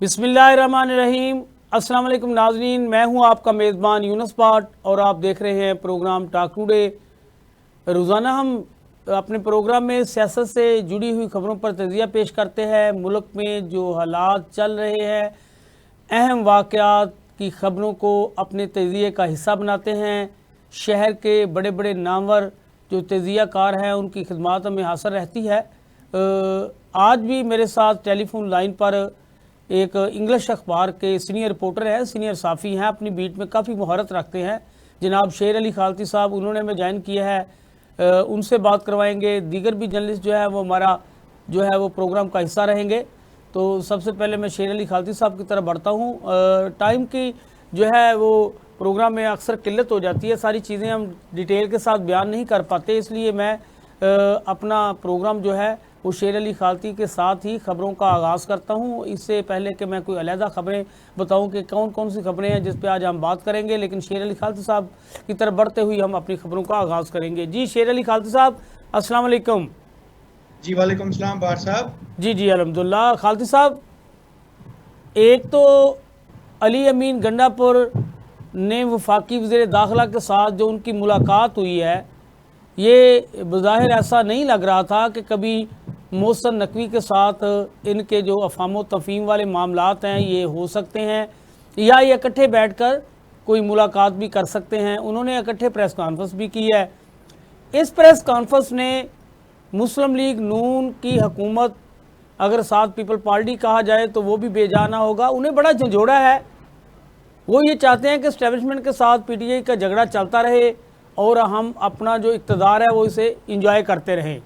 बिस्मिल्लाहिर्रहमानिर्रहीम। अस्सलाम वालेकुम नाज़रीन, मैं हूं आपका मेज़बान यूनुस पाट और आप देख रहे हैं प्रोग्राम टॉक टुडे। रोज़ाना हम अपने प्रोग्राम में सियासत से जुड़ी हुई खबरों पर तजिया पेश करते हैं। मुल्क में जो हालात चल रहे हैं, अहम वाक़यात की खबरों को अपने तजिए का हिस्सा बनाते हैं। शहर के बड़े बड़े नामवर जो तजिया कार हैं उनकी खिदमात हमें हासिल रहती है। आज भी मेरे साथ टेलीफोन लाइन पर एक इंग्लिश अखबार के सीनियर रिपोर्टर हैं, सीनियर साफ़ी हैं, अपनी बीट में काफ़ी महारत रखते हैं, जनाब शेर अली खालती साहब। उन्होंने हमें ज्वाइन किया है, उनसे बात करवाएंगे। दीगर भी जर्नलिस्ट जो है वो हमारा जो है वो प्रोग्राम का हिस्सा रहेंगे। तो सबसे पहले मैं शेर अली खालती साहब की तरफ बढ़ता हूँ। टाइम की जो है वो प्रोग्राम में अक्सर किल्लत हो जाती है, सारी चीज़ें हम डिटेल के साथ बयान नहीं कर पाते, इसलिए मैं अपना प्रोग्राम जो है वो शेर अली खालती के साथ ही ख़बरों का आगाज़ करता हूँ। इससे पहले कि मैं कोई अलहदा ख़बरें बताऊँ कि कौन कौन सी ख़बरें हैं जिस पे आज हम बात करेंगे, लेकिन शेर अली खालती साहब की तरफ बढ़ते हुए हम अपनी ख़बरों का आगाज़ करेंगे। जी शेर अली खालती साहब, अस्सलाम वालेकुम। जी वालेकुम सलाम बार साहब। जी जी अल्हम्दुलिल्लाह। खालती साहब, एक तो अली अमीन गंडापुर ने वफाकी वज़ीर दाखिला के साथ जो उनकी मुलाकात हुई है, ये बज़ाहिर ऐसा नहीं लग रहा था कि कभी मोहसिन नकवी के साथ इनके जो अफ़ाम तफ़हीम वाले मामलात हैं ये हो सकते हैं, या ये इकट्ठे बैठ कर कोई मुलाकात भी कर सकते हैं। उन्होंने इकट्ठे प्रेस कॉन्फ्रेंस भी की है। इस प्रेस कॉन्फ्रेंस ने मुस्लिम लीग नून की हुकूमत, अगर साथ पीपल पार्टी कहा जाए तो वो भी बेजाना होगा, उन्हें बड़ा झंझोड़ा है। वो ये चाहते हैं कि इस्टेब्लिशमेंट के साथ पीटीआई का झगड़ा चलता रहे और हम अपना जो इक़्तिदार है वो इसे इंजॉय करते रहें।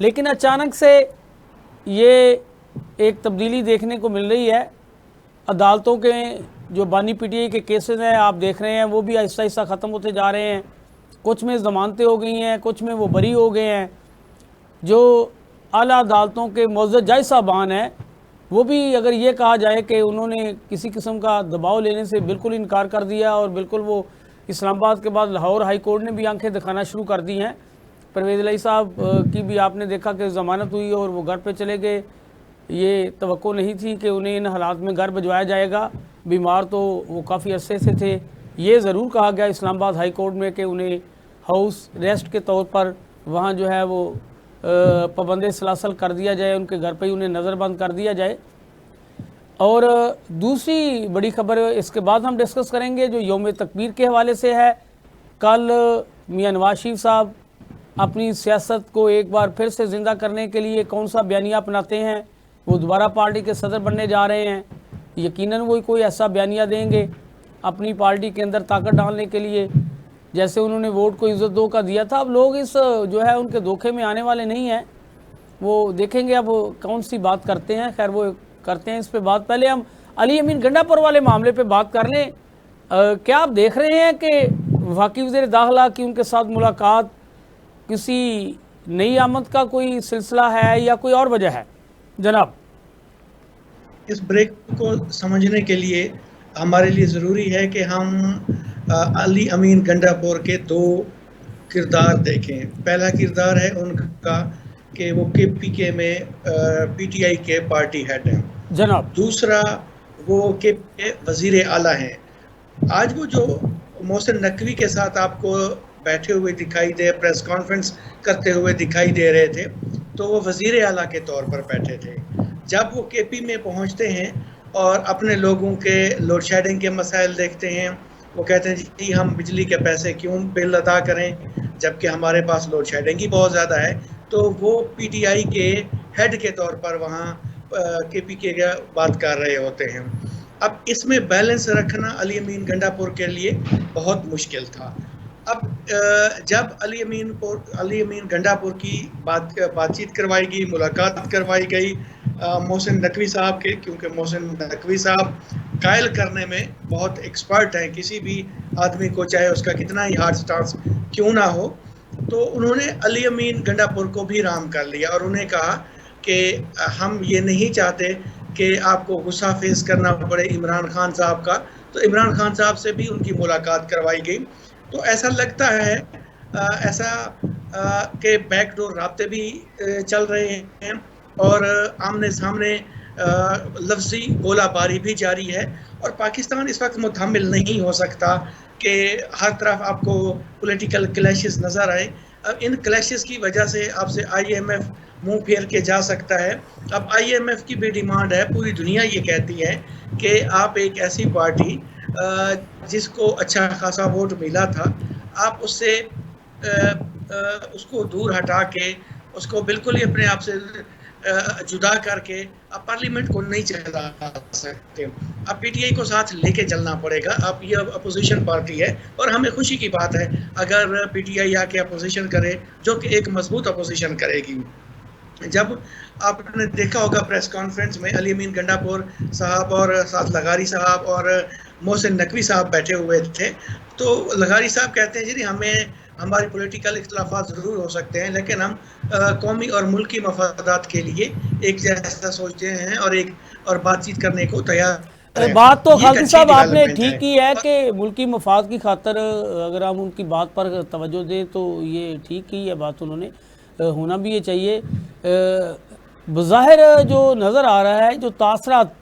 लेकिन अचानक से ये एक तब्दीली देखने को मिल रही है। अदालतों के जो बानी पीटीआई के केसेस हैं आप देख रहे हैं, वो भी आहिस्ता आहिस्ता ख़त्म होते जा रहे हैं। कुछ में ज़मानतें हो गई हैं, कुछ में वो बरी हो गए हैं। जो आला अदालतों के मुअज़्ज़ज़ जज साहबान हैं, वो भी अगर ये कहा जाए कि उन्होंने किसी किस्म का दबाव लेने से बिल्कुल इनकार कर दिया और बिल्कुल वो इस्लामाबाद के बाद लाहौर हाई कोर्ट ने भी आंखें दिखाना शुरू कर दी हैं। परवेज़ इलाही साहब की भी आपने देखा कि ज़मानत हुई और वो घर पे चले गए। ये तवक्को नहीं थी कि उन्हें इन हालात में घर भिजवाया जाएगा। बीमार तो वो काफ़ी अरसे से थे। ये ज़रूर कहा गया इस्लामाबाद हाई कोर्ट में कि उन्हें हाउस रेस्ट के तौर पर वहाँ जो है वो पाबंद सलासल कर दिया जाए, उनके घर पर ही उन्हें नज़रबंद कर दिया जाए। और दूसरी बड़ी खबर इसके बाद हम डिस्कस करेंगे जो यौम तकबीर के हवाले से है। कल मियां नवाज शरीफ साहब अपनी सियासत को एक बार फिर से ज़िंदा करने के लिए कौन सा बयानिया अपनाते हैं। वो दोबारा पार्टी के सदर बनने जा रहे हैं। यकीनन वो कोई ऐसा बयानिया देंगे अपनी पार्टी के अंदर ताकत डालने के लिए, जैसे उन्होंने वोट को इज़्ज़त दो का दिया था। अब लोग इस जो है उनके धोखे में आने वाले नहीं हैं। वो देखेंगे अब कौन सी बात करते हैं। खैर वो करते हैं इस पे बात। पहले हम अली अमीन गंडापुर वाले मामले पे बात कर लें। क्या आप देख रहे हैं कि वफाकी वज़ीर दाखिला की उनके साथ मुलाकात किसी नई आमद का कोई सिलसिला है या कोई और वजह है जनाब? इस ब्रेक को समझने के लिए हमारे लिए ज़रूरी है कि हम अली अमीन गंडापुर के दो किरदार देखें। पहला किरदार है उनका कि वो केपीके में पीटीआई के पार्टी हेड हैं जनाब। दूसरा वो के वज़ीर आला हैं। आज वो जो मोहसिन नकवी के साथ आपको बैठे हुए दिखाई दे, प्रेस कॉन्फ्रेंस करते हुए दिखाई दे रहे थे, तो वो वज़ीर आला के तौर पर बैठे थे। जब वो केपी में पहुंचते हैं और अपने लोगों के लोड शेडिंग के मसाइल देखते हैं, वो कहते हैं जी हम बिजली के पैसे क्यों बिल अदा करें जबकि हमारे पास लोड शेडिंग ही बहुत ज़्यादा है। तो वो पीटीआई के हेड के तौर पर वहाँ केपी के बात कर रहे होते हैं। अब इसमें बैलेंस रखना अली अमीन गंडापुर के लिए बहुत मुश्किल था। अब जब अली अमीन गंडापुर की बातचीत करवाई गई, मुलाकात करवाई गई मोहसिन नकवी साहब के, क्योंकि मोहसिन नकवी साहब कायल करने में बहुत एक्सपर्ट हैं किसी भी आदमी को, चाहे उसका कितना ही हार्ड स्टांस क्यों ना हो। तो उन्होंने अली अमीन गंडापुर को भी राम कर लिया और उन्हें कहा कि हम ये नहीं चाहते कि आपको गुस्सा फेस करना पड़े इमरान खान साहब का। तो इमरान खान साहब से भी उनकी मुलाकात करवाई गई। तो ऐसा लगता है ऐसा कि बैकडोर राब्ते भी चल रहे हैं और आमने सामने लफ्ज़ी गोलाबारी भी जारी है और पाकिस्तान इस वक्त मुतहम्मिल नहीं हो सकता कि हर तरफ आपको पॉलिटिकल क्लैशेस नज़र आए। अब इन क्लैशेस की वजह से आपसे IMF मुंह फेर के जा सकता है। अब IMF की भी डिमांड है, पूरी दुनिया ये कहती है कि आप एक ऐसी पार्टी जिसको अच्छा खासा वोट मिला था, आप उससे उसको दूर हटा के, उसको बिल्कुल ही अपने आप से जुदा करके आप पार्लियामेंट को नहीं चला सकते। अब PTI को साथ लेके चलना पड़ेगा। अब ये अपोजिशन पार्टी है और हमें खुशी की बात है अगर PTI आके अपोजिशन करे, जो कि एक मजबूत अपोजिशन करेगी। जब आपने देखा होगा प्रेस कॉन्फ्रेंस में अली अमीन गंडापुर साहब और साथ लगारी साहब और मोहसिन नकवी साहब बैठे हुए थे, तो लगारी साहब कहते हैं जी हमें हमारी पॉलिटिकल इख्तलाफात ज़रूर हो सकते हैं, लेकिन हम कौमी और मुल्की मफादात के लिए एक जैसा सोचते हैं और बातचीत करने को तैयार हैं। बात तो ये एक खालिद अच्छी साहब आपने डेवलपमेंट ठीक है। की है कि मुल्की मफाद की खातर अगर हम उनकी बात पर तवज्जो दें तो ये ठीक की है बात, उन्होंने होना भी ये चाहिए। बज़ाहिर जो नज़र आ रहा है, जो तासरात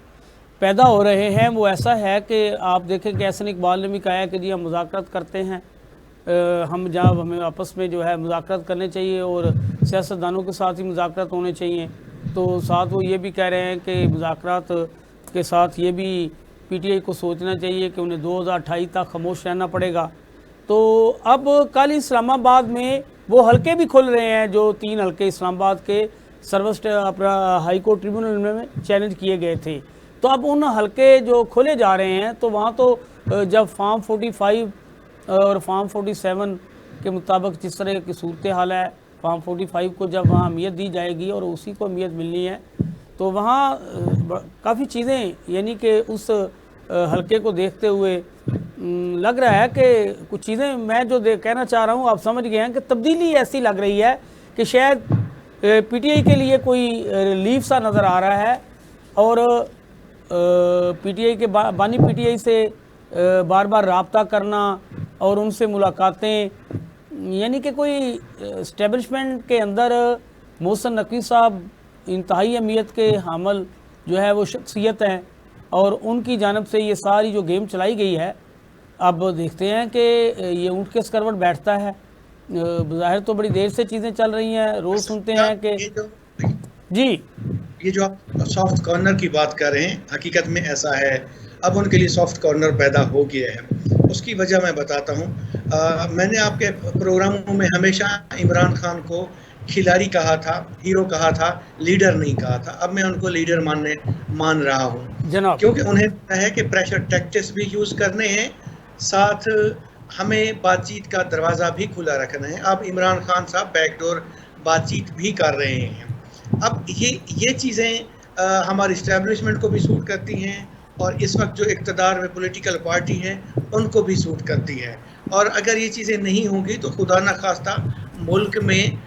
पैदा हो रहे हैं वो ऐसा है कि आप देखें कि एहसन इकबाल ने भी कहा है कि जी हम मुज़ाकरत करते हैं, हम जहाँ हमें आपस में जो है मुज़ाकरत करने चाहिए और सियासतदानों के साथ ही मुज़ाकरत होने चाहिए। तो साथ वो ये भी कह रहे हैं कि मुज़ाकरात के साथ ये भी PTI को सोचना चाहिए कि उन्हें 2028 तक खामोश रहना पड़ेगा। तो अब कल इस्लामाबाद में वो हलके भी खुल रहे हैं, जो 3 हलके इस्लामाबाद के सर्वोच्च अपना हाई कोर्ट ट्रिब्यूनल में चैलेंज किए गए थे। तो अब उन हलके जो खोले जा रहे हैं, तो वहाँ तो जब फार्म 45 और फार्म 47 के मुताबिक जिस तरह की सूरत हाल है, फार्म 45 को जब वहाँ अहमियत दी जाएगी और उसी को अहमियत मिलनी है, तो वहाँ काफ़ी चीज़ें यानी कि उस हलके को देखते हुए लग रहा है कि कुछ चीज़ें मैं जो कहना चाह रहा हूँ आप समझ गए हैं कि तब्दीली ऐसी लग रही है कि शायद PTI के लिए कोई रिलीफ सा नज़र आ रहा है। और PTI के बानी PTI से बार बार रब्ता करना और उनसे मुलाकातें, यानी कि कोई इस्टेब्लिशमेंट के अंदर मोहसिन नकवी साहब इंतहाई अहमियत के हामिल जो है वो शख्सियत हैं और उनकी जानब से ये सारी जो गेम चलाई गई है, अब देखते हैं कि ये ऊँट के करवट बैठता है। ज़ाहिर तो बड़ी देर से चीज़ें चल रही हैं, रोज़ सुनते हैं कि जी ये जो आप सॉफ्ट कॉर्नर की बात कर रहे हैं, हकीकत में ऐसा है। अब उनके लिए सॉफ्ट कॉर्नर पैदा हो गया है। उसकी वजह मैं बताता हूँ। मैंने आपके प्रोग्रामों में हमेशा इमरान खान को खिलाड़ी कहा था, हीरो कहा था, लीडर नहीं कहा था। अब मैं उनको लीडर मान रहा हूँ जनाब, क्योंकि उन्हें पता है कि प्रेशर टैक्टिक्स भी यूज़ करने हैं, साथ हमें बातचीत का दरवाज़ा भी खुला रखना है। अब इमरान खान साहब बैकडोर बातचीत भी कर रहे हैं। अब ये चीज़ें हमारे इस्टेब्लिशमेंट को भी सूट करती हैं और इस वक्त जो इक़्तिदार में पॉलिटिकल पार्टी है उनको भी सूट करती है। और अगर ये चीज़ें नहीं होंगी तो खुदा न खास्ता मुल्क में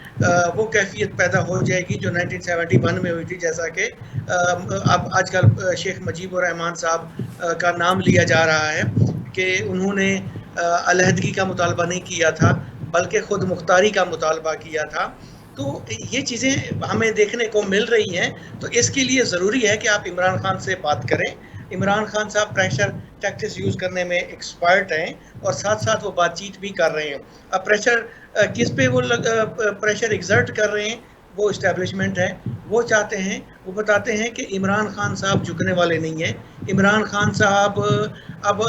वो कैफियत पैदा हो जाएगी जो 1971 में हुई थी, जैसा कि अब आजकल शेख मुजीबुर रहमान साहब का नाम लिया जा रहा है कि उन्होंने अलहदगी का मुतालबा नहीं किया था बल्कि खुद मुख्तारी का मुतालबा किया था। तो ये चीज़ें हमें देखने को मिल रही हैं। तो इसके लिए ज़रूरी है कि आप इमरान खान से बात करें। इमरान खान साहब प्रेशर टैक्टिक्स यूज़ करने में एक्सपर्ट हैं और साथ साथ वो बातचीत भी कर रहे हैं। अब प्रेशर किस पे वो प्रेशर एग्जर्ट कर रहे हैं, वो इस्टेब्लिशमेंट है। वो चाहते हैं, वो बताते हैं कि इमरान खान साहब झुकने वाले नहीं हैं। इमरान खान साहब अब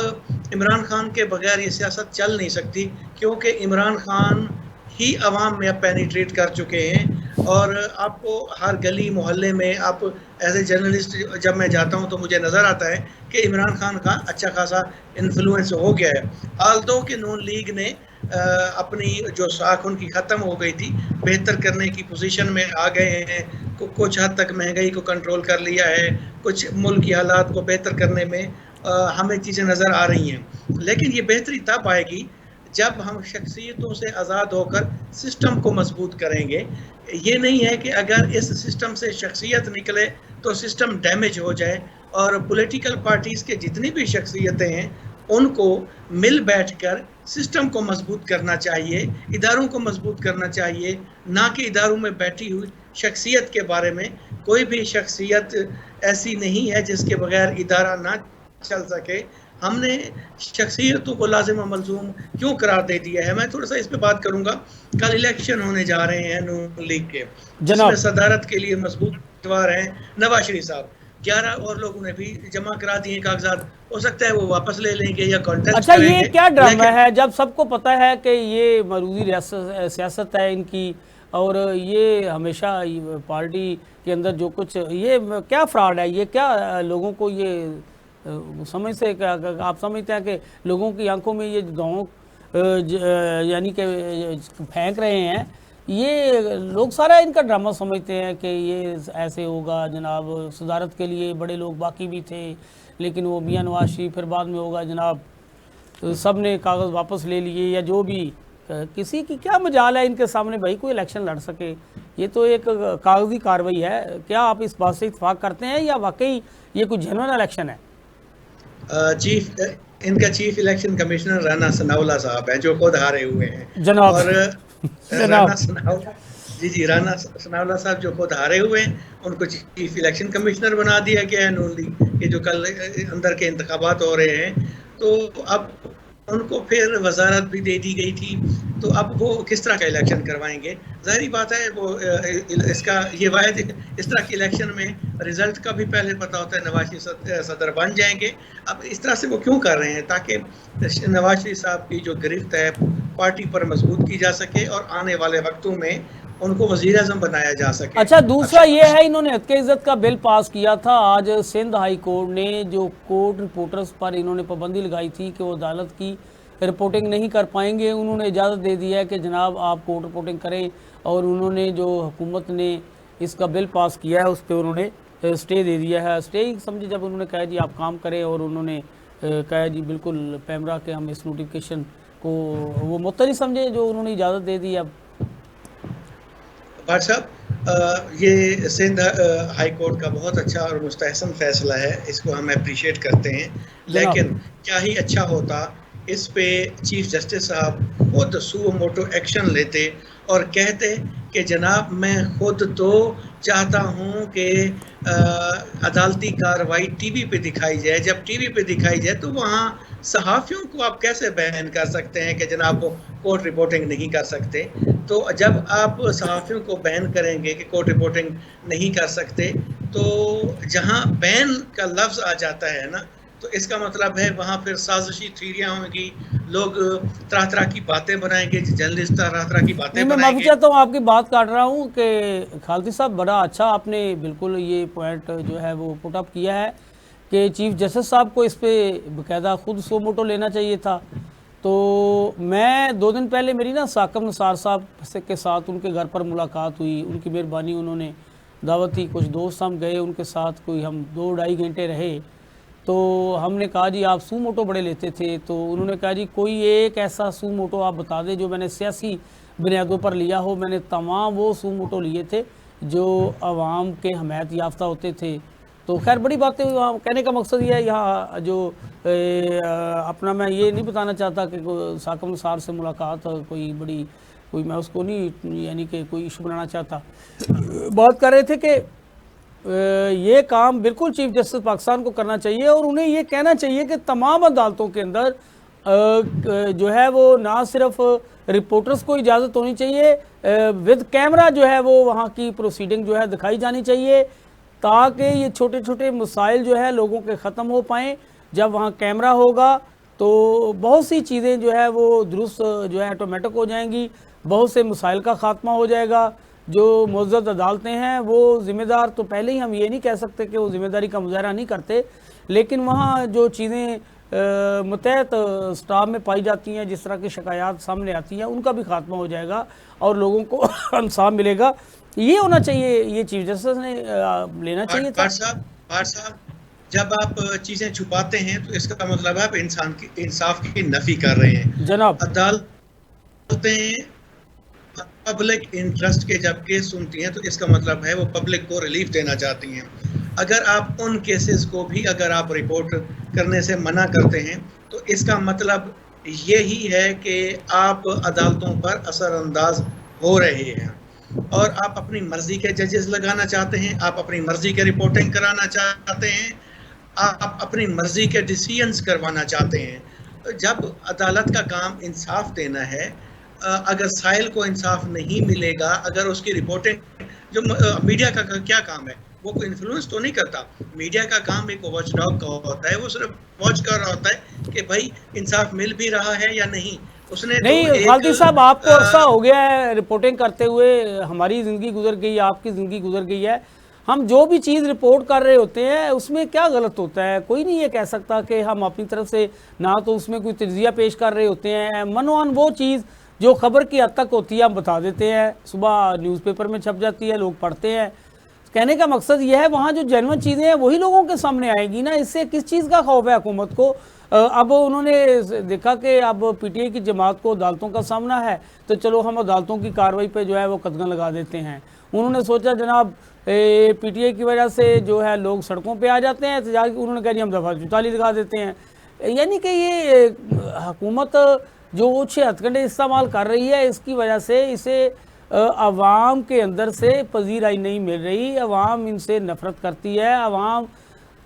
इमरान खान के बगैर ये सियासत चल नहीं सकती क्योंकि इमरान खान ही अवाम में अब पेनिट्रेट कर चुके हैं। और आपको हर गली मोहल्ले में आप एज ए जर्नलिस्ट जब मैं जाता हूं तो मुझे नज़र आता है कि इमरान खान का अच्छा खासा इन्फ्लुएंस हो गया है। आल्दो कि नून लीग ने अपनी जो साख उनकी ख़त्म हो गई थी, बेहतर करने की पोजीशन में आ गए हैं। कुछ हद तक महंगाई को कंट्रोल कर लिया है, कुछ मुल्क की हालात को बेहतर करने में हमें चीज़ें नज़र आ रही हैं। लेकिन ये बेहतरी तब आएगी जब हम शख्सियतों से आज़ाद होकर सिस्टम को मजबूत करेंगे। ये नहीं है कि अगर इस सिस्टम से शख्सियत निकले तो सिस्टम डैमेज हो जाए। और पॉलिटिकल पार्टीज़ के जितनी भी शख्सियतें हैं उनको मिल बैठकर सिस्टम को मजबूत करना चाहिए, इदारों को मजबूत करना चाहिए, ना कि इदारों में बैठी हुई शख्सियत के बारे में कोई भी शख्सियत ऐसी नहीं है जिसके बगैर इदारा ना चल सके। हमने शख्सियतों को लाजिम मलजूम क्यों करार दे दिया है? मैं थोड़ा सा इस पे बात करूंगा। कल इलेक्शन होने जा रहे हैं नून लीग के, जिसमें जनाब। सदारत के लिए मजबूत उम्मीदवार हैं नवाज शरीफ साहब। 11 और लोगों ने भी जमा करा दिए कागजात। हो सकता है वो वापस ले लेंगे या कॉन्टेस्ट अच्छा, ये करेंगे, क्या ड्रामा लेकिन है जब सबको पता है कि ये मरूदी सियासत है इनकी, और ये हमेशा पार्टी के अंदर जो कुछ ये क्या फ्रॉड है, ये क्या लोगों को ये समझ से क्या आप समझते हैं कि लोगों की आंखों में ये गाँव यानी कि फेंक रहे हैं, ये लोग सारा इनका ड्रामा समझते हैं कि ये ऐसे होगा जनाब। सदारत के लिए बड़े लोग बाकी भी थे, लेकिन वो मियां नवाज शरीफ फिर बाद में होगा जनाब, तो सब ने कागज़ वापस ले लिए या जो भी। किसी की क्या मजाल है इनके सामने भाई कोई इलेक्शन लड़ सके? ये तो एक कागजी कार्रवाई है। क्या आप इस बात से इत्तेफाक करते हैं या वाकई ये कोई जेन्युइन इलेक्शन है? इनका chief election commissioner Rana Sanaullah साहब हैं, जो खुद हारे हुए हैं। जनाब। और जनाब। राना सनाउल्लाह, जी राना सनाउल्लाह साहब जो खुद हारे हुए हैं, उनको चीफ इलेक्शन कमिश्नर बना दिया गया है नून लीग के, जो कल अंदर के इंतखाबात हो रहे हैं। तो अब उनको फिर वजारत भी दे दी गई थी, तो अब वो किस तरह का इलेक्शन करवाएंगे? ज़ाहिरी बात है वो इसका ये वाहिद इस तरह के इलेक्शन में रिजल्ट का भी पहले पता होता है, नवाज शरीफ सदर बन जाएंगे। अब इस तरह से वो क्यों कर रहे हैं? ताकि नवाज शरीफ साहब की जो गिरफ्त है पार्टी पर मजबूत की जा सके और आने वाले वक्तों में उनको वज़ीर आज़म बनाया जा सके। अच्छा, दूसरा ये है, इन्होंने हद के इज़्ज़त का बिल पास किया था। आज सिंध हाई कोर्ट ने जो कोर्ट रिपोर्टर्स पर इन्होंने पाबंदी लगाई थी कि वो अदालत की रिपोर्टिंग नहीं कर पाएंगे, उन्होंने इजाज़त दे दी है कि जनाब आप कोर्ट रिपोर्टिंग करें। और उन्होंने जो हुकूमत ने इसका बिल पास किया है उस पर उन्होंने स्टे दे दिया है। स्टे ही समझे, जब उन्होंने कहा जी आप काम करें, और उन्होंने कहा जी बिल्कुल पैमरा के हम इस नोटिफिकेशन को वो मुतरी समझे जो उन्होंने इजाज़त दे दी। अब भाट साहब, ये सिंध हाई कोर्ट का बहुत अच्छा और मुस्तहसन फैसला है, इसको हम अप्रिशिएट करते हैं। लेकिन क्या ही अच्छा होता इस पे चीफ जस्टिस साहब खुद सुओ मोटो एक्शन लेते और कहते कि जनाब मैं खुद तो चाहता हूँ कि अदालती कार्रवाई टीवी पे दिखाई जाए। जब टीवी पे दिखाई जाए तो वहाँ सहाफ़ियों को आप कैसे बैन कर सकते हैं कि जनाब वो कोर्ट रिपोर्टिंग नहीं कर सकते? तो जब आप सहाफ़ियों को बैन करेंगे कि कोर्ट रिपोर्टिंग नहीं कर सकते, तो जहाँ बैन का लफ्ज़ आ जाता है ना, तो इसका मतलब है वहाँ फिर साजिशी थ्योरियाँ होंगी, लोग तरह तरह की बातें बनाएंगे, जर्नलिस्ट तरह तरह की बातें मैं माफी बनाएंगे। चाहता हूँ, आपकी बात काट रहा हूँ कि खालती साहब बड़ा अच्छा आपने बिल्कुल ये पॉइंट जो है वो पुट अप किया है कि चीफ जस्टिस साहब को इस पे बाकायदा खुद सो मोटो लेना चाहिए था। तो मैं 2 दिन पहले मेरी ना साकिब निसार साहब के साथ उनके घर पर मुलाकात हुई, उनकी मेहरबानी, उन्होंने दावत थी, कुछ दोस्त हम गए उनके साथ, कोई हम 2-2.5 घंटे रहे। तो हमने कहा जी आप सू मोटो बड़े लेते थे, तो उन्होंने कहा जी कोई एक ऐसा सू मोटो आप बता दें जो मैंने सियासी बुनियादों पर लिया हो। मैंने तमाम वो सू मोटो लिए थे जो आवाम के हमायत याफ्ता होते थे। तो खैर बड़ी बातें हुई। वहाँ कहने का मकसद ये है, यहाँ जो अपना मैं ये नहीं बताना चाहता कि साकिब निसार से मुलाकात कोई बड़ी कोई मैं उसको नहीं यानी कि कोई इशू बनाना चाहता। बात कर रहे थे कि ये काम बिल्कुल चीफ जस्टिस पाकिस्तान को करना चाहिए और उन्हें ये कहना चाहिए कि तमाम अदालतों के अंदर जो है वो ना सिर्फ रिपोर्टर्स को इजाज़त होनी चाहिए, विद कैमरा जो है वो वहाँ की प्रोसीडिंग जो है दिखाई जानी चाहिए, ताकि ये छोटे छोटे मसाइल जो है लोगों के ख़त्म हो पाएँ। जब वहाँ कैमरा होगा तो बहुत सी चीज़ें जो है वो दुरुस्त जो है ऑटोमेटिक हो जाएंगी, बहुत से मसाइल का ख़ात्मा हो जाएगा। जो मुअज़्ज़ज़ अदालतें हैं वो ज़िम्मेदार, तो पहले ही हम ये नहीं कह सकते कि वो ज़िम्मेदारी का मुज़ाहरा नहीं करते, लेकिन वहाँ जो चीज़ें मुतहत स्टाफ में पाई जाती हैं, जिस तरह की शिकायत सामने आती हैं, उनका भी खात्मा हो जाएगा और लोगों को इंसाफ मिलेगा। ये होना चाहिए, ये चीफ जस्टिस ने लेना चाहिए था। भाट साहब, जब आप चीज़ें छुपाते हैं तो इसका मतलब है आप इंसाफ की नफ़ी कर रहे हैं। जनाब, अदालतें पब्लिक इंटरेस्ट के जब केस सुनती हैं तो इसका मतलब है वो पब्लिक को रिलीफ देना चाहती हैं। अगर आप उन केसेस को भी अगर आप रिपोर्ट करने से मना करते हैं तो इसका मतलब ये ही है कि आप अदालतों पर असरअंदाज हो रहे हैं। और आप अपनी मर्जी के जजेस लगाना चाहते हैं, आप अपनी मर्जी के रिपोर्टिंग कराना चाहते हैं, आप अपनी मर्जी के डिसीजंस करवाना चाहते हैं। तो जब अदालत का काम इंसाफ देना है, अगर साहिल को इंसाफ नहीं मिलेगा, अगर उसकी रिपोर्टिंग जो मीडिया का क्या काम है, वो कोई इन्फ्लुएंस तो नहीं करता। मीडिया का काम एक वॉच डॉग का होता है, वो सिर्फ वॉच कर रहा होता है कि भाई इंसाफ मिल भी रहा है या नहीं। उसने तो नहीं एक खालती साहब, आपको अरसा हो गया है रिपोर्टिंग करते हुए, हमारी ज़िंदगी गुजर गई, आपकी ज़िंदगी गुजर गई है। हम जो भी चीज़ रिपोर्ट कर रहे होते हैं उसमें क्या गलत होता है? कोई नहीं ये कह सकता कि हम अपनी तरफ से ना तो उसमें कोई तज्जिया पेश कर रहे होते हैं। मनोअन वो चीज़ जो खबर की हद तक होती है हम बता देते हैं, सुबह न्यूज़पेपर में छप जाती है, लोग पढ़ते हैं। कहने का मकसद यह है वहाँ जो जेन्युइन चीज़ें हैं वही लोगों के सामने आएगी ना। इससे किस चीज़ का खौफ है हुकूमत को? अब उन्होंने देखा कि अब पीटीआई की जमात को अदालतों का सामना है, तो चलो हम अदालतों की कार्रवाई पे जो है वो कदम लगा देते हैं। उन्होंने सोचा जनाब पीटीआई की वजह से जो है लोग सड़कों पे आ जाते हैं, तो जाके उन्होंने कहा जी हम दफा 44 लगा देते हैं। यानी कि ये हुकूमत जो उच्च हथकंडे इस्तेमाल कर रही है, इसकी वजह से इसे अवाम के अंदर से पजीराई नहीं मिल रही। अवाम इनसे नफरत करती है, अवाम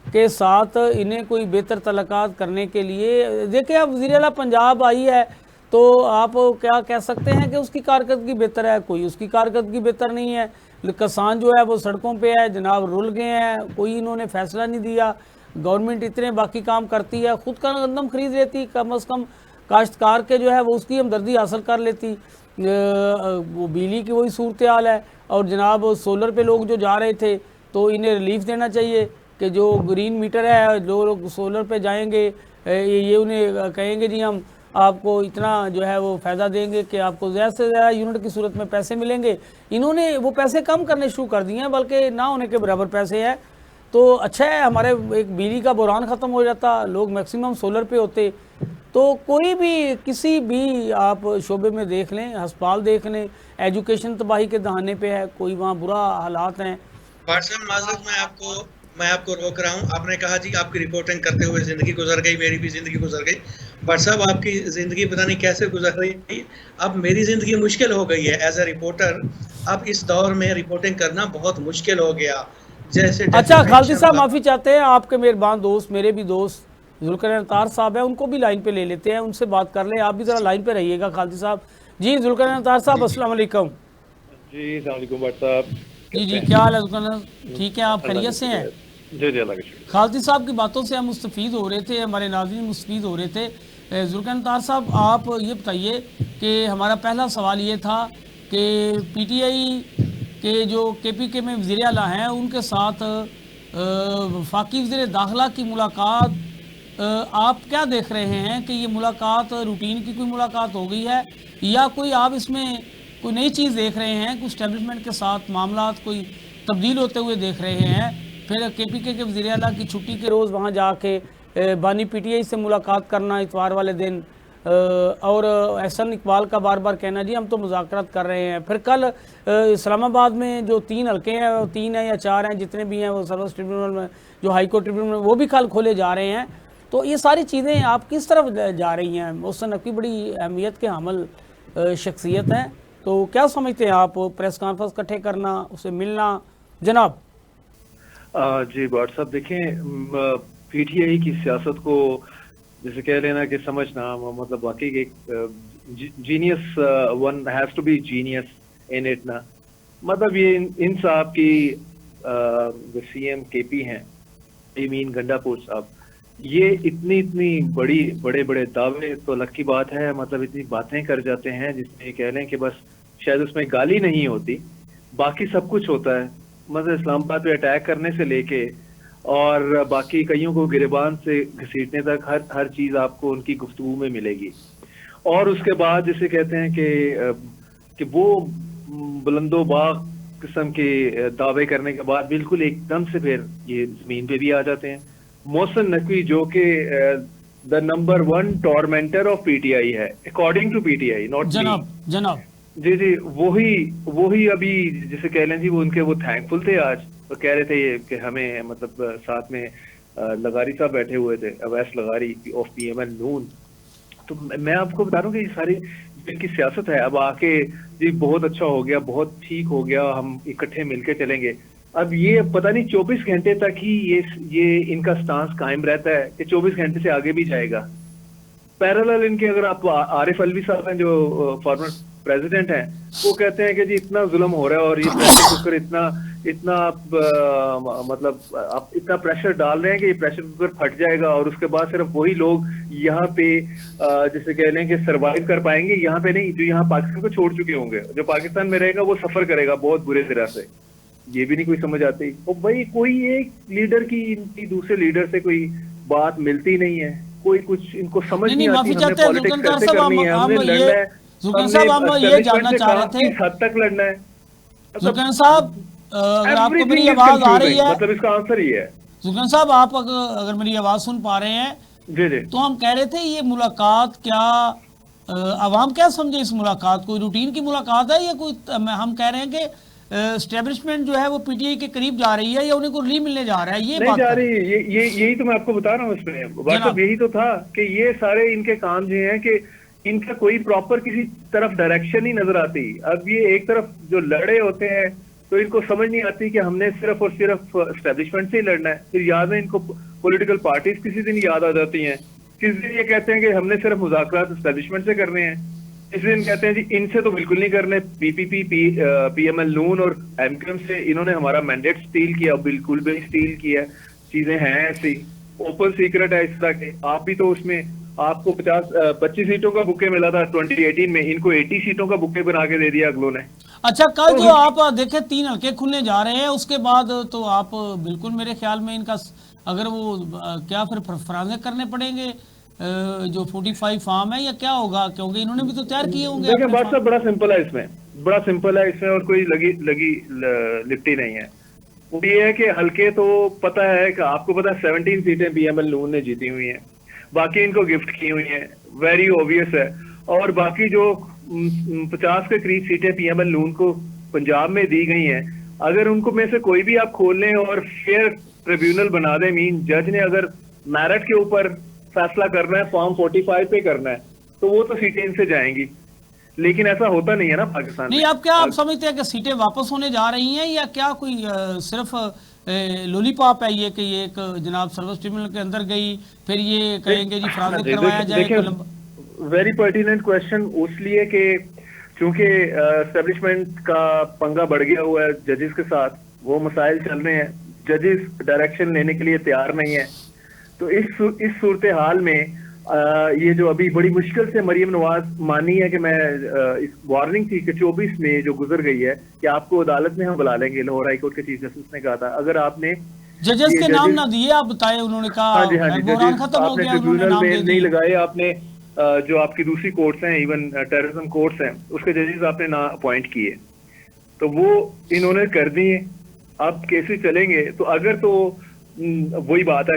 के साथ इन्हें कोई बेहतर तलक़ात करने के लिए देखिए, अब वज़ीर आला पंजाब आई है तो आप क्या कह सकते हैं कि उसकी कारकर्दगी बेहतर है? कोई उसकी कारकर्दगी बेहतर नहीं है। किसान जो है वो सड़कों पे है जनाब, रुल गए हैं, कोई इन्होंने फैसला नहीं दिया। गवर्नमेंट इतने बाकी काम करती है, खुद का गंदम खरीद लेती, कम अज़ कम काश्तकार के जो है वो उसकी हमदर्दी हासिल कर लेती। वो बिजली की वही सूरत हाल है। और जनाब सोलर पे लोग जो जा रहे थे तो इन्हें रिलीफ देना चाहिए कि जो ग्रीन मीटर है, जो लोग सोलर पे जाएंगे ये उन्हें कहेंगे जी हम आपको इतना जो है वो फ़ायदा देंगे कि आपको ज़्यादा से ज़्यादा यूनिट की सूरत में पैसे मिलेंगे। इन्होंने वो पैसे कम करने शुरू कर दिए हैं, बल्कि ना होने के बराबर पैसे हैं। तो अच्छा है, हमारे एक बिजली का बुरान ख़त्म हो जाता, लोग मैक्सिमम सोलर पे होते। तो कोई भी किसी भी आप शोबे में देख लें, अस्पताल देख लें, एजुकेशन तबाही के दहाने पे है, कोई वहाँ बुरा हालात हैं। वाटसन माजरत, मैं आपको रोक रहा हूँ। आपने कहा जी आपकी रिपोर्टिंग करते हुए ज़िंदगी गुजर गई, मेरी भी ज़िंदगी गुजर गई। बट साहब आपकी ज़िंदगी पता नहीं कैसे गुजर रही, अब मेरी ज़िंदगी मुश्किल हो गई है एज ए रिपोर्टर। अब इस दौर में रिपोर्टिंग करना बहुत मुश्किल हो गया। जैसे अच्छा खालिद साहब माफ़ी चाहते हैं, आपके मेहरबान दोस्त, मेरे भी दोस्त जुल्करनैन अत्तार साहब हैं, उनको भी लाइन पे ले लेते हैं, उनसे बात कर लें। आप भी ज़रा लाइन पे रहिएगा खालिद साहब। जी जुल्करनैन अत्तार साहब, अस्सलाम वालेकुम। जी अस्सलाम वालेकुम भट्ट साहब। जी क्या हाल है जुल्करनैन? ठीक है, आप खैरियत से हैं? जी जी अल्लाह का शुक्र। खालिद साहब की बातों से हम मुस्तफ़ीद हो रहे थे, हमारे नाज़रीन मुस्तफ़ीद हो रहे थे। जुल्करनैन अत्तार साहब, आप ये बताइए कि हमारा पहला सवाल ये था कि पीटीआई के जो केपीके में वज़ीर आला हैं उनके साथ वफाकी वज़ीर दाखिला की मुलाकात, आप क्या देख रहे हैं कि ये मुलाकात रूटीन की कोई मुलाकात हो गई है या कोई आप इसमें कोई नई चीज़ देख रहे हैं, कुछ एस्टेब्लिशमेंट के साथ मामलात कोई तब्दील होते हुए देख रहे हैं? फिर केपीके के वज़ीर आला की छुट्टी के रोज़ वहाँ जाके बानी पीटीआई से मुलाकात करना इतवार वाले दिन, और एहसन इकबाल का बार बार कहना जी हम तो मुज़ाकरात कर रहे हैं। फिर कल इस्लामाबाद में जो 3 हल्के हैं, 3 हैं या 4 हैं, जितने भी हैं वो सर्वोच्च ट्रिब्यूनल में, जो हाई कोर्ट ट्रिब्यूनल में, वो भी कल खोले जा रहे हैं। तो ये सारी चीज़ें आप किस तरफ जा रही हैं? मोहसिन नकवी बड़ी अहमियत के हामिल शख्सियत हैं, तो क्या समझते हैं आप प्रेस कॉन्फ्रेंस इकट्ठे करना, उसे मिलना? जनाब जी भट्ट साहब, देखें पीटीआई की सियासत को जैसे कह लेना कि समझना, मतलब वाकई एक genius one has to be genius in it ना। मतलब ये इन साहब की जो सीएम केपी हैं, अमीन गंडापुर साहब, ये इतनी बड़े बड़े दावे तो अलग की बात है, मतलब इतनी बातें कर जाते हैं जिसमें कह लें कि बस शायद उसमें गाली नहीं होती, बाकी सब कुछ होता है। मतलब इस्लामाबाद पे अटैक करने से लेके और बाकी कईयों को गिरबान से घसीटने तक हर चीज आपको उनकी गुफ्तगू में मिलेगी। और उसके बाद जिसे कहते हैं कि वो बुलंदोबाग किस्म के दावे करने के बाद बिल्कुल एकदम से फिर ये जमीन पे भी आ जाते हैं। मोहसिन नकवी जो कि द नंबर 1 टॉर्मेंटर ऑफ पीटीआई है अकॉर्डिंग टू पीटीआई, नॉट जनाब जी वही अभी जिसे कह लें जी, वो थैंकफुल थे आज, तो कह रहे थे कि हमें मतलब साथ में लगारी साहब बैठे हुए थे, अवैस लगारी ऑफ पीएमएल नून। तो मैं आपको बता रहा हूँ कि ये सारी इनकी सियासत है अब आके जी बहुत अच्छा हो गया, बहुत ठीक हो गया, हम इकट्ठे मिलके चलेंगे। अब ये पता नहीं 24 घंटे तक ही ये इनका स्टांस कायम रहता है कि 24 घंटे से आगे भी जाएगा। पैरेलल इनके अगर आप आरिफ अलवी साहब हैं जो फॉर्मर प्रेसिडेंट हैं, वो कहते हैं कि जी इतना जुल्म हो रहा है और ये प्रेशर कुकर इतना मतलब आप इतना प्रेशर डाल रहे हैं कि ये प्रेशर कुकर फट जाएगा और उसके बाद सिर्फ वही लोग यहाँ पे जैसे कह लें कि सरवाइव कर पाएंगे, यहाँ पे नहीं, जो यहाँ पाकिस्तान को छोड़ चुके होंगे। जो पाकिस्तान में रहेगा वो सफर करेगा बहुत बुरे तरह से। ये भी नहीं कोई समझ आती। और भाई कोई एक लीडर की इनकी दूसरे लीडर से कोई बात मिलती नहीं है, कोई कुछ इनको समझ नहीं आती। माफी चाहते हैं जुल्फिकार साहब, हम ये जानना चाह रहे थे किस हद तक लड़ना है। जुल्फिकार साहब अगर आपको मेरी आवाज आ रही है, मतलब इसका आंसर ही है। जुल्फिकार साहब आप अगर मेरी आवाज सुन पा रहे हैं जी जी, तो हम कह रहे थे ये मुलाकात क्या अवाम क्या समझे इस मुलाकात को, रूटीन की मुलाकात है या कोई हम कह रहे हैं कि एस्टेब्लिशमेंट जो है वो पीटीआई के करीब जा रही है या उन्हें कोई ली मिलने जा रहा है, ये नहीं बात जा रही है। यही तो मैं आपको बता रहा हूँ इसमें मतलब यही तो था कि ये सारे इनके काम जो हैं कि इनका कोई प्रॉपर किसी तरफ डायरेक्शन ही नजर आती। अब ये एक तरफ जो लड़े होते हैं तो इनको समझ नहीं आती कि हमने सिर्फ और सिर्फ एस्टेब्लिशमेंट से ही लड़ना है। फिर याद है इनको पॉलिटिकल पार्टीज किसी दिन याद आ जाती हैं, किसी दिन ये कहते हैं कि हमने सिर्फ मुज़ाकरात एस्टेब्लिशमेंट से करने हैं, इस दिन कहते हैं जी इनसे तो बिल्कुल नहीं करने, पीपीपी पीएमएल नून और एमक्यूएम से इन्होंने हमारा मैंडेट स्टील किया, बिल्कुल भी स्टील किया। चीजें हैं ऐसी, ओपन सीक्रेट है इस तरह के। आप भी तो उसमें आपको 25 सीटों का बुके मिला था 2018 में, इनको 80 सीटों का बुके बना के दे दिया अगलों ने। अच्छा कल जो आप देखे 3 हल्के खुलने जा रहे हैं उसके बाद तो आप बिल्कुल मेरे ख्याल में इनका अगर वो क्या फिर फराजे करने पड़ेंगे जो 45 फार्म है या क्या होगा, क्योंकि इन्होंने भी तो तैयार किए होंगे। देखिए बात साहब बड़ा सिंपल है इसमें, बड़ा सिंपल है इसमें और कोई लगी लिपटी नहीं है। वो ये है कि हल्के तो पता है कि आपको पता है 17 सीटें पीएमएल नून ने जीती हुई हैं, बाकी इनको गिफ्ट की हुई हैं, वेरी ऑब्वियस है। और बाकी जो 50 के करीब सीटें पीएमएल नून को पंजाब में दी गई हैं, अगर उनको में से कोई भी आप खोल लें और फेयर ट्रिब्यूनल बना दें, मीन जज ने अगर मेरिट के ऊपर फैसला करना है, फॉर्म 45 पे करना है, तो वो तो सीटें इनसे जाएंगी। लेकिन ऐसा होता नहीं है ना पाकिस्तान नहीं में। आप क्या आप समझते हैं कि सीटें वापस होने जा रही हैं या क्या कोई सिर्फ लॉलीपॉप है ये कि ये एक जनाब सर्विस ट्रिब्यूनल के अंदर गई फिर ये कहेंगे जी फराज़ करवाया जाए? वेरी पर्टिनेंट क्वेश्चन इसलिए कि चूंकि एस्टेब्लिशमें का पंगा बढ़ गया हुआ है जजेस के साथ, वो मसाइल चल रहे हैं, जजेस डायरेक्शन लेने के लिए तैयार नहीं है। तो इस सूरत हाल में ये जो अभी बड़ी मुश्किल से मरियम नवाज मानी है कि मैं इस वार्निंग थी कि 24 में जो गुजर गई है कि आपको अदालत में हम बुला लेंगे, लाहौर हाई कोर्ट के चीफ जस्टिस ने कहा था। अगर आपने जजेस के नाम ना दिए, आप बताए, उन्होंने कहा हाँ जी खत्म हो गया, उन्होंने नाम दे नहीं लगाए आपने। जो आपकी दूसरी कोर्ट्स हैं, इवन टेररिज्म कोर्ट्स हैं, उसके जजेस आपने ना अपॉइंट किए, तो वो इन्होंने कर दिए। अब केसेस चलेंगे तो अगर तो वही बात है,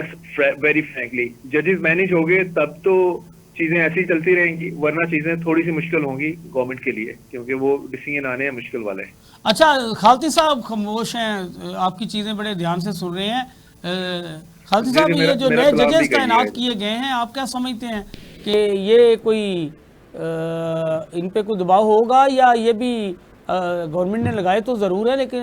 वेरी फ्रैंकली जजेस मैनेज हो गए तब तो चीजें ऐसी चलती रहेंगी, वरना चीजें थोड़ी सी मुश्किल होंगी गवर्नमेंट के लिए, क्योंकि वो डिसीजन आने हैं मुश्किल वाले। अच्छा खालती साहब खामोश हैं, आपकी चीजें बड़े ध्यान से सुन रहे हैं। खालती साहब ये जो नए जजेस तैनात किए गए हैं, आप क्या समझते हैं कि ये कोई इन पे कोई दबाव होगा या ये भी गवर्नमेंट ने लगाए तो ज़रूर है, लेकिन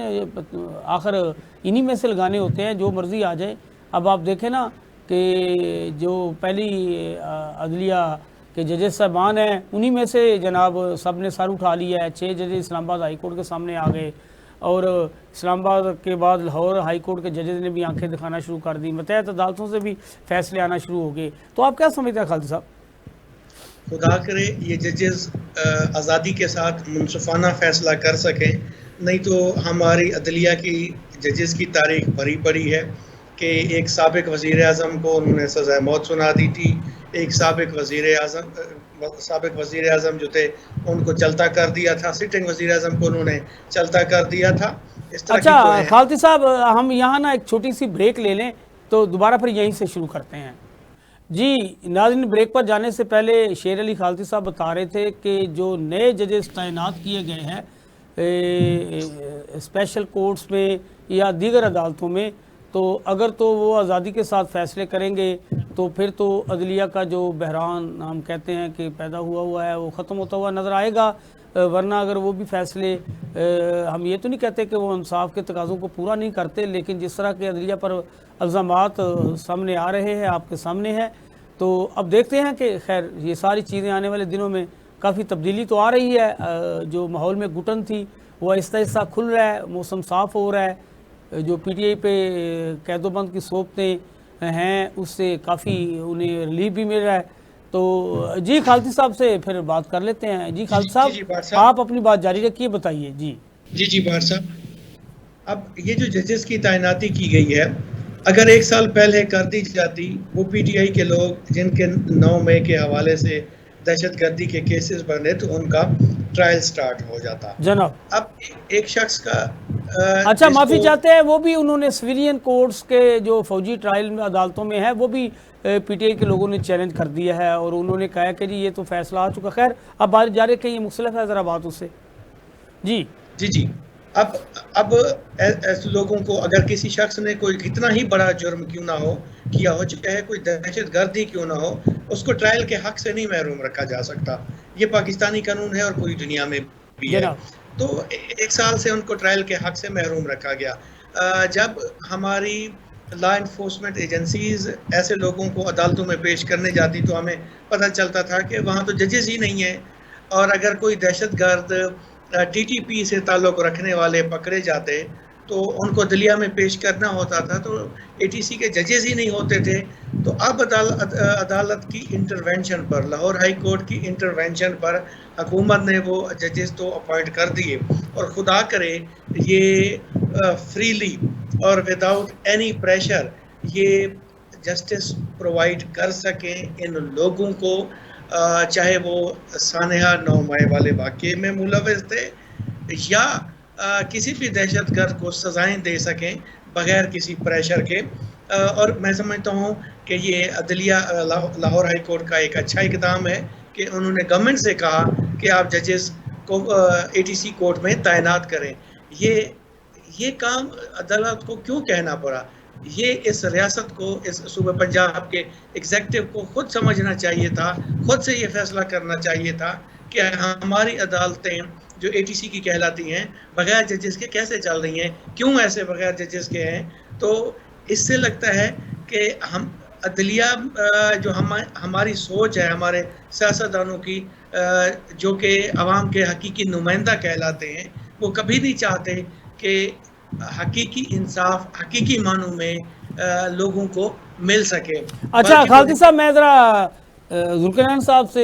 आखिर इन्हीं में से लगाने होते हैं, जो मर्ज़ी आ जाए। अब आप देखें ना कि जो पहली अदलिया के जजेस साहबान हैं, उन्हीं में से जनाब सब ने सर उठा लिया है। 6 जजेस इस्लामाबाद हाई कोर्ट के सामने आ गए और इस्लामाबाद के बाद लाहौर हाई कोर्ट के जजेस ने भी आंखें दिखाना शुरू कर दी, मतहत अदालतों से भी फैसले आना शुरू हो गए। तो आप क्या समझते हैं खालिद साहब? खुदा करे ये जजेस आज़ादी के साथ मुनसफाना फ़ैसला कर सकें, नहीं तो हमारी अदलिया की जजेस की तारीख भरी पड़ी है कि एक साबिक वज़ीर आज़म को उन्होंने सज़ा मौत सुना दी थी, एक साबिक वज़ीर आज़म जो थे उनको चलता कर दिया था, सिटिंग वज़ीर आज़म को उन्होंने चलता कर दिया था। इस तरह अच्छा खालिद साहब, हम यहाँ ना एक छोटी सी ब्रेक ले लें तो दोबारा फिर यहीं से शुरू करते हैं। जी नाज़रीन, ब्रेक पर जाने से पहले शेर अली खालती साहब बता रहे थे कि जो नए जजेस तैनात किए गए हैं स्पेशल कोर्ट्स में या दीगर अदालतों में, तो अगर तो वो आज़ादी के साथ फ़ैसले करेंगे तो फिर तो अदलिया का जो बहरान हम कहते हैं कि पैदा हुआ है वो ख़त्म होता हुआ नज़र आएगा। वरना अगर वो भी फैसले, हम ये तो नहीं कहते कि वो इंसाफ के तकाज़ों को पूरा नहीं करते, लेकिन जिस तरह के अदलिया पर इल्ज़ामात सामने आ रहे हैं, आपके सामने है, तो अब देखते हैं कि खैर ये सारी चीज़ें आने वाले दिनों में काफ़ी तब्दीली तो आ रही है। जो माहौल में घुटन थी वो आहिस्ता आहिस्ता खुल रहा है, मौसम साफ़ हो रहा है, जो PTI पे कैदोबंद की सोबतें हैं उससे काफ़ी उन्हें रिलीफ भी मिल रहा है। तो जी खालिद साहब से फिर बात कर लेते हैं। जी खालिद जी, जी, बार साहब, साहब। आप अपनी बात जारी रखिए, बताइए जी। जी बार साहब, अब ये जो जजेस की तैनाती की गई है, अगर 1 साल पहले कर दी जाती, वो PTI के लोग जिनके 9 मई के हवाले से दहशतगर्दी के केसेस बने तो उनका ट्रायल स्टार्ट हो जाता। जनाब, अब एक शख्स का अच्छा माफ़ी जिसको चाहते हैं, वो भी उन्होंने सिविलियन कोर्ट्स के जो फौजी ट्रायल में अदालतों में है वो भी PTI के लोगों ने चैलेंज कर दिया है और उन्होंने कहा कि जी ये तो फैसला आ चुका। खैर अब बात जारी रखें, ये मुख्तलिफ है ज़रा बात उससे। जी जी अब ऐसे लोगों को, अगर किसी शख्स ने कोई कितना ही बड़ा जुर्म क्यों ना हो किया हो, चाहे कोई दहशतगर्दी क्यों ना हो, उसको ट्रायल के हक से नहीं महरूम रखा जा सकता। ये पाकिस्तानी कानून है और पूरी दुनिया में भी है। जनाब, तो 1 साल से उनको ट्रायल के हक से महरूम रखा गया। जब हमारी लॉ इन्फोर्समेंट एजेंसीज ऐसे लोगों को अदालतों में पेश करने जाती तो हमें पता चलता था कि वहाँ तो जजेस ही नहीं है, और अगर कोई दहशतगर्द TTP से ताल्लुक़ रखने वाले पकड़े जाते तो उनको अदलिया में पेश करना होता था, तो ATC के जजेस ही नहीं होते थे। तो अब अदालत की इंटरवेंशन पर, लाहौर हाई कोर्ट की इंटरवेंशन पर हुकूमत ने वो जजेस तो अपॉइंट कर दिए, और खुदा करे ये फ्रीली और विदाउट एनी प्रेशर ये जस्टिस प्रोवाइड कर सकें इन लोगों को, चाहे वो सानेहा 9 मई वाले वाक़े में मुलविस थे या किसी भी दहशतगर्द को सज़ाएं दे सकें बगैर किसी प्रेशर के। और मैं समझता हूँ कि ये अदलिया लाहौर हाई कोर्ट का एक अच्छा इक़दाम है कि उन्होंने गवर्नमेंट से कहा कि आप जजेस को ATC कोर्ट में तैनात करें। ये काम अदालत को क्यों कहना पड़ा? ये इस रियासत को, इस सूबे पंजाब के एग्जीक्यूटिव को खुद समझना चाहिए था, खुद से ये फैसला करना चाहिए था कि हमारी अदालतें जो ATC की कहलाती हैं बगैर जजेस के कैसे चल रही हैं, क्यों ऐसे बगैर जजेस के हैं। तो इससे लगता है कि हम अदलिया जो हमारी सोच है, हमारे सियासतदानों की, जो कि अवाम के हकीकी नुमाइंदा कहलाते हैं, वो कभी नहीं चाहते कि हकीकी इंसाफ हकीकी मानों में लोगों को मिल सके। अच्छा खालिद साहब, मैं ज़रा जुल्करनैन साहब से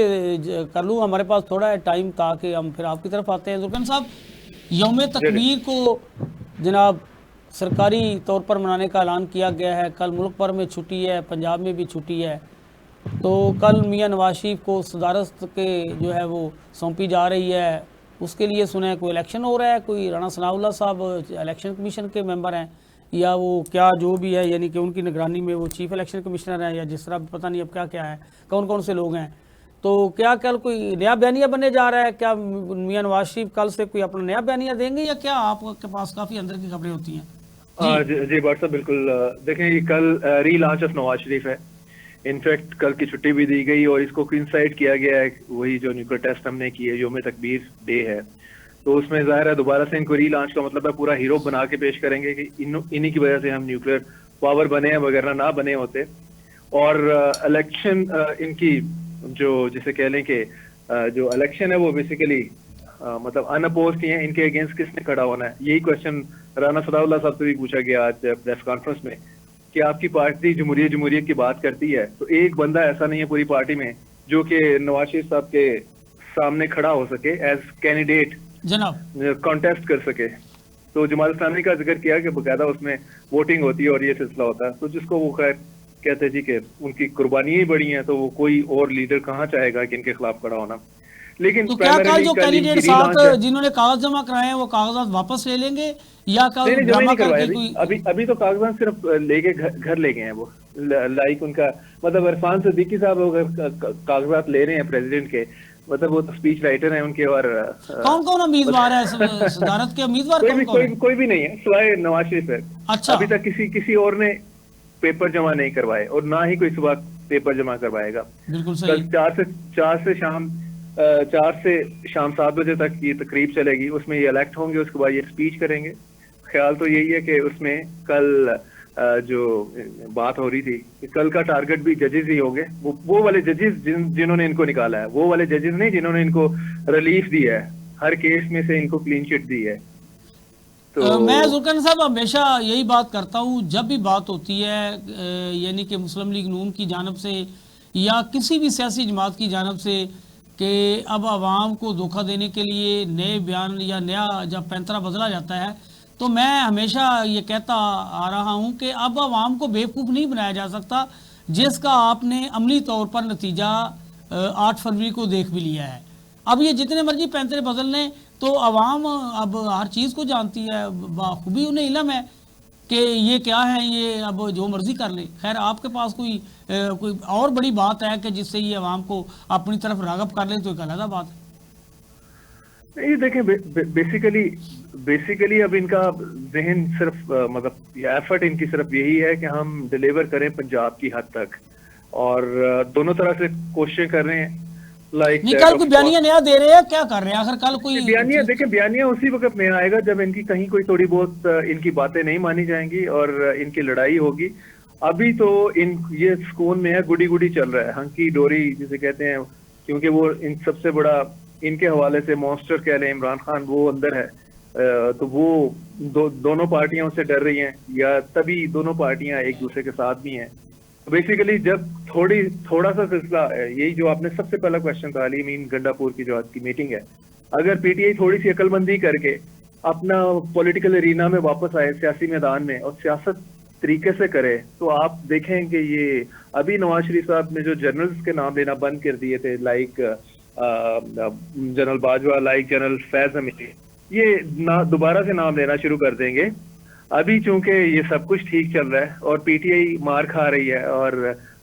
कर लूँ, हमारे पास थोड़ा है टाइम, ताकि हम फिर आपकी तरफ आते हैं। जुल्करनैन साहब, यौम तकबीर को जनाब सरकारी तौर पर मनाने का ऐलान किया गया है। कल मुल्क भर में छुट्टी है, पंजाब में भी छुट्टी है, तो कल मियां नवाज शरीफ को सदारत के जो है वो सौंपी जा रही है। उसके लिए सुने कोई इलेक्शन हो रहा है, कोई राणा सनाउल्लाह साहब इलेक्शन कमीशन के मेंबर हैं या वो क्या जो भी है, यानी कि उनकी निगरानी में वो चीफ इलेक्शन कमिश्नर हैं या जिस तरह पता नहीं अब क्या क्या है, कौन कौन से लोग हैं। तो क्या कल कोई नया बयानिया बनने जा रहा है? क्या मियां नवाज शरीफ कल से कोई अपना नया बयानिया देंगे या क्या? आपके पास काफ़ी अंदर की खबरें होती हैं। जी व्हाट्सएप बिल्कुल। देखें ये कल री लॉन्च ऑफ नवाज शरीफ है। इनफैक्ट कल की छुट्टी भी दी गई और इसको कोइंसाइड किया गया है वही जो न्यूक्लियर टेस्ट हमने किए, यौम तकबीर डे है, तो उसमें जाहिर है दोबारा से इनको री लॉन्च का मतलब है पूरा हीरो बना के पेश करेंगे कि इन्हीं की वजह से हम न्यूक्लियर पावर बने हैं, वगैरह ना बने होते। और इलेक्शन इनकी जो जिसे कह लें कि जो इलेक्शन है वो बेसिकली मतलब अनअपोज्ड ही है, इनके अगेंस्ट किसने खड़ा होना है, यही क्वेश्चन राणा सनाउल्लाह साहब से भी पूछा गया आज प्रेस कॉन्फ्रेंस में कि आपकी पार्टी जमहूरियत की बात करती है, तो एक बंदा ऐसा नहीं है पूरी पार्टी में जो कि नवाज शरीफ साहब के सामने खड़ा हो सके एज कैंडिडेट, जनाब कॉन्टेस्ट कर सके। तो जमात इस्लामी का जिक्र किया कि बकायदा उसमें वोटिंग होती है और ये सिलसिला होता है, तो जिसको वो खैर कहते हैं जी कि उनकी कुर्बानियां ही बड़ी हैं, तो वो कोई और लीडर कहाँ चाहेगा कि इनके खिलाफ खड़ा होना। लेकिन तो क्या कल जो कैंडिडेट साथ जिन्होंने कागज जमा कराए हैं वो कागजात वापस ले लेंगे या कल ड्रामा करके कोई? अभी तो कागजात सिर्फ लेके घर ले गए हैं वो, लाइक उनका मतलब इरफान सिद्दीकी साहब कागजात ले रहे हैं प्रेसिडेंट के, मतलब वो तो स्पीच राइटर हैं उनके। और कौन कौन उम्मीदवार है सदारत के उम्मीदवार? कोई भी नहीं है सिवाय नवाज शरीफ है। अच्छा, अभी तक किसी और ने पेपर जमा नहीं करवाए और ना ही कोई सुबह पेपर जमा करवाएगा। बिल्कुल कल सही। 4 से शाम 7 बजे तक ये तकरीब चलेगी, उसमें ये इलेक्ट होंगे, उसके बाद ये स्पीच करेंगे। ख्याल तो यही है कि उसमें कल जो बात हो रही थी कि कल का टारगेट भी जजेस ही होंगे, वो वाले जजेस जिन्होंने इनको निकाला है, वो वाले जजेस नहीं जिन्होंने इनको रिलीफ दी है, हर केस में से इनको क्लीन चिट दी है। तो मैं जुल्कन साहब हमेशा यही बात करता हूँ, जब भी बात होती है यानी कि मुस्लिम लीग नून की जानब से या किसी भी सियासी जमात की जानब से कि अब आवाम को धोखा देने के लिए नए बयान या नया जब पैंतरा बदला जाता है, तो मैं हमेशा ये कहता आ रहा हूँ कि अब आवाम को बेवकूफ़ नहीं बनाया जा सकता, जिसका आपने अमली तौर पर नतीजा 8 फरवरी को देख भी लिया है। अब ये जितने मर्जी पैंतरे बदलने, तो आवाम अब हर चीज़ को जानती है, बाखूबी उन्हें इल्म है कि ये क्या है, ये अब जो मर्जी कर ले। खैर आपके पास कोई और बड़ी बात है कि जिससे ये आवाम को अपनी तरफ राग़ब कर ले, तो एक अलग बात है। ये देखें, बेसिकली अब इनका जहन सिर्फ मतलब एफर्ट इनकी सिर्फ यही है कि हम डिलीवर करें पंजाब की हद तक, और दोनों तरह से कोशिशें कर रहे हैं। लाइक कल कोई बयानिया नया दे रहे हैं, क्या कर रहे हैं आखिर? कल कोई बयानिया, देखें बयानिया उसी वक्त नया आएगा जब इनकी कहीं कोई थोड़ी बहुत इनकी बातें नहीं मानी जाएंगी और इनकी लड़ाई होगी। अभी तो ये सुकून में है, गुडी गुडी चल रहा है, हंकी डोरी जिसे कहते हैं, क्योंकि वो इन सबसे बड़ा इनके हवाले से मॉन्स्टर कह लें इमरान खान, वो अंदर है। तो वो दोनों पार्टियां उससे डर रही हैं, या तभी दोनों पार्टियां एक दूसरे के साथ भी हैं। बेसिकली जब थोड़ा सा सिलसिला, यही जो आपने सबसे पहला क्वेश्चन था अली अमीन गंडापुर की जो आज की मीटिंग है, अगर पीटीआई थोड़ी सी अकलमंदी करके अपना पॉलिटिकल एरिना में वापस आए, सियासी मैदान में, और सियासत तरीके से करे, तो आप देखें कि ये अभी नवाज शरीफ साहब ने जो जर्नल्स के नाम लेना बंद कर दिए थे, like general Bajwa, like general Faiz Hamid, ये दोबारा से नाम लेना शुरू कर देंगे। अभी चूंकि ये सब कुछ ठीक चल रहा है और पीटीआई मार खा रही है और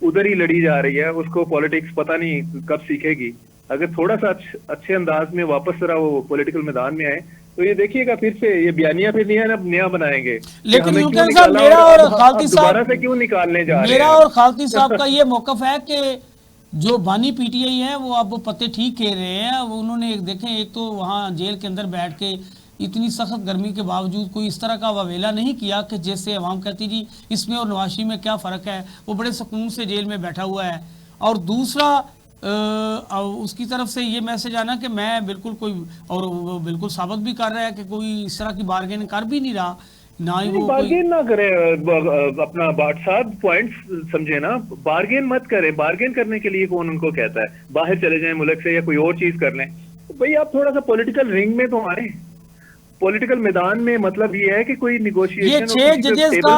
उधर ही लड़ी जा रही है, उसको पॉलिटिक्स पता नहीं कब सीखेगी। अगर थोड़ा सा अच्छे अंदाज में वापस जरा वो पॉलिटिकल मैदान में आए, तो ये देखिएगा फिर से ये बयानिया फिर नया बनाएंगे। लेकिन युल्कन साहब, मेरा और खालती दोबारा से क्यों निकालने जा रहे हैं? मेरा और खालती साहब का ये मौकफ है कि जो बानी पीटीआई है वो अब पत्ते ठीक कह रहे हैं। वो उन्होंने देखें, एक तो वहाँ जेल के अंदर बैठ के इतनी सख्त गर्मी के बावजूद कोई इस तरह का वावेला नहीं किया कि जैसे अवाम कहती जी इसमें और नवाशी में क्या फ़र्क है, वो बड़े सुकून से जेल में बैठा हुआ है। और दूसरा उसकी तरफ से ये मैसेज आना कि मैं बिल्कुल कोई, और वो बिल्कुल साबित भी कर रहा है कि कोई इस तरह की बार्गेन कर भी नहीं रहा, ना ही वो बार्गेन ना करे। अपना बाट साहब पॉइंट्स समझे ना, बार्गेन मत करें। बार्गेन करने के लिए कौन उनको कहता है? बाहर चले जाएं मुल्क से या कोई और चीज कर लें। भाई आप थोड़ा सा पॉलिटिकल रिंग में तो आए, पॉलिटिकल मैदान में। मतलब ये है कि कोई निगोशिएशन, ये 6 जजेस का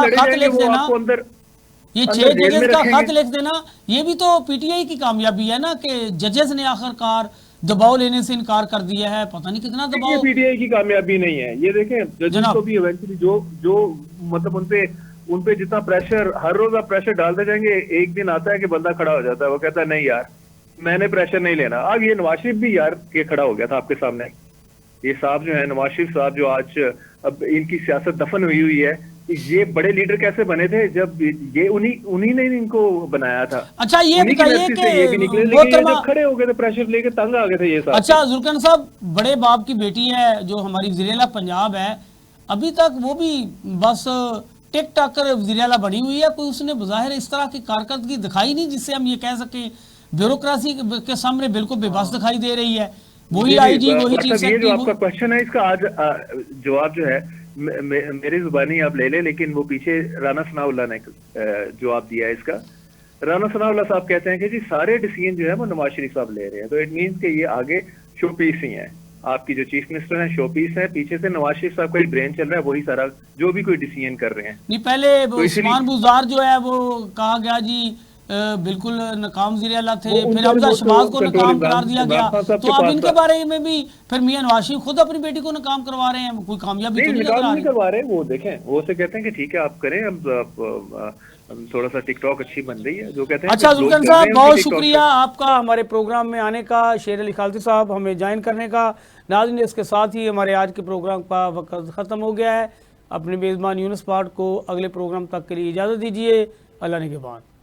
खत लिख देना, ये 6 जजेस का खत लिख देना, ये भी तो पीटीआई की कामयाबी है ना कि जजेस ने आखिरकार दबाव लेने से इनकार कर दिया है। पता नहीं कितना दबाव। ये पीटीआई की कामयाबी नहीं है। ये देखें, जजेस को भी इवेंचुअली जो मतलब उनपे जितना प्रेशर, हर रोज आप प्रेशर डालते जाएंगे, एक दिन आता है कि बंदा खड़ा हो जाता है, वो कहता है नहीं यार मैंने प्रेशर नहीं लेना। अब ये नवाज शरीफ भी यार के खड़ा हो गया था आपके सामने। ये साहब जो है नवाज शरीफ साहब, जो आज अब इनकी सियासत दफन हुई है, ये बड़े लीडर कैसे बने थे जब ये उन्हीं ने इनको बनाया था। अच्छा ये बताइए कि जब खड़े हो गए थे प्रेशर लेके तंग आ गए थे ये साहब। अच्छा जुल्कन साहब, बड़े बाप की बेटी है जो हमारी वज़ीर-ए-आला पंजाब है, अभी तक वो भी बस टिक टाक कर वज़ीर-ए-आला बनी हुई है, कोई उसने बज़ाहिर इस तरह की कारकर्दगी दिखाई नहीं जिससे हम ये कह सकें। ब्यूरोक्रेसी के सामने बिल्कुल बेबस दिखाई दे रही है। वही आईजी, वही चीफ सेक्रेटरी। जो आपका क्वेश्चन है इसका आज जवाब जो है मेरी जुबानी आप ले लें, लेकिन वो पीछे राना सनाउल्लाह ने जवाब दिया है इसका। राना सनाउल्लाह साहब कहते हैं कि जी सारे डिसीजन जो है वो नवाज शरीफ साहब ले रहे हैं, तो इट मीन्स कि ये आगे शो पीस ही है। आपकी जो चीफ मिनिस्टर है शो पीस है, पीछे से नवाज शरीफ साहब का ब्रेन चल रहा है, वही सारा जो भी कोई डिसीजन कर रहे हैं। नहीं, पहले उस्मान बुज़दार जो है वो कहा गया जी बिल्कुल नाकाम वज़ीर-ए-आला थे, फिर हमजा शहबाज को नाकाम करार दिया गया, तो अब इनके बारे में भी फिर मियां नवाज शरीफ खुद अपनी बेटी को नाकाम करवा रहे हैं। कोई कामयाबी तो नहीं करवा रहे। वो देखें, वो से कहते हैं कि ठीक है आप करें, अब थोड़ा सा टिकटॉक अच्छी बन रही है जो कहते हैं। अच्छा जुल्कन साहब, बहुत शुक्रिया आपका हमारे प्रोग्राम में आने का, शेर अली खालती साहब हमें ज्वाइन करने का। नाज़रीन, इसके साथ ही हमारे आज के प्रोग्राम का वक्त ख़त्म हो गया है। अपने मेज़बान यूनुस पाठ को अगले प्रोग्राम तक के लिए इजाज़त दीजिए। अल्लाह निगहबान।